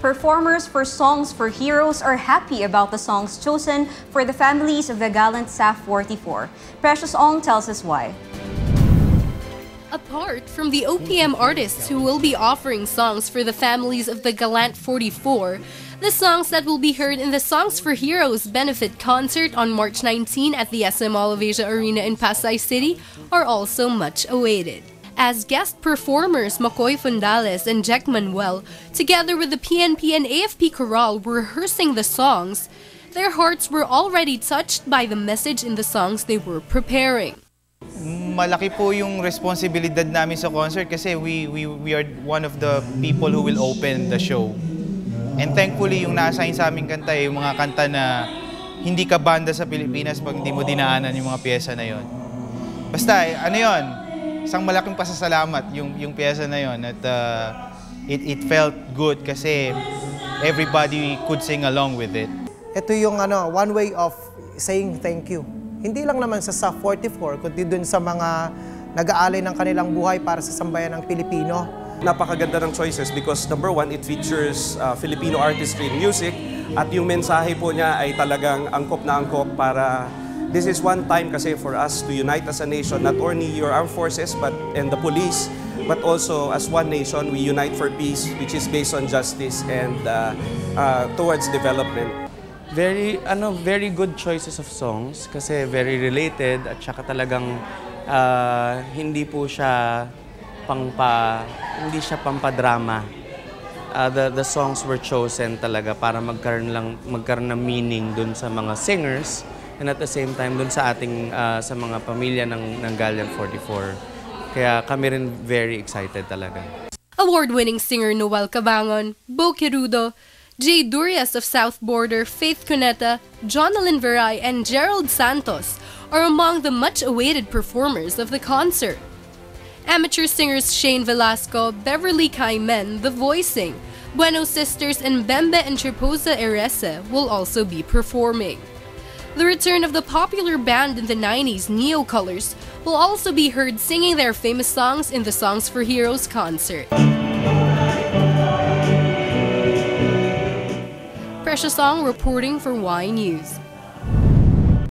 Performers for Songs for Heroes are happy about the songs chosen for the families of the gallant SAF 44. Precious Ong tells us why. Apart from the OPM artists who will be offering songs for the families of the Gallant 44, the songs that will be heard in the Songs for Heroes benefit concert on March 19 at the SM Mall of Asia Arena in Pasay City are also much awaited. As guest performers Makoy Fundales and Jack Manuel, together with the PNP and AFP Chorale, were rehearsing the songs, their hearts were already touched by the message in the songs they were preparing. Malaki po yung responsibilidad namin sa concert kasi we are one of the people who will open the show. And thankfully, yung na-assign sa aming kanta yung mga kanta na hindi ka banda sa Pilipinas pag hindi mo dinaanan yung mga piyesa na yon. Basta, ano yon, isang malaking pasasalamat yung piyesa na yon at it felt good kasi everybody could sing along with it. Ito yung one way of saying thank you. Hindi lang naman sa SAF 44, kundi dun sa mga nag-aalay ng kanilang buhay para sa sambayan ng Pilipino. Napakaganda ng choices because number one, it features Filipino artistry in music at yung mensahe po niya ay talagang angkop na angkop para this is one time kasi for us to unite as a nation, not only your armed forces and the police, but also as one nation, we unite for peace, which is based on justice and towards development. Very good choices of songs kasi very related at saka talagang hindi siya pampadrama. The songs were chosen talaga para magkaroon ng meaning dun sa mga singers and at the same time dun sa ating sa mga pamilya ng Gallant 44. Kaya kami rin very excited talaga. Award-winning singer Noel Cabangon, Bo Querudo, Jay Durias of South Border, Faith Cuneta, Jonalyn Veray, and Gerald Santos are among the much-awaited performers of the concert. Amateur singers Shane Velasco, Beverly Caymen, The Voicing, Bueno Sisters, and Bembe and Triposa Erese will also be performing. The return of the popular band in the 90s, Neo Colors, will also be heard singing their famous songs in the Songs for Heroes concert. Precious Ong reporting for Y News.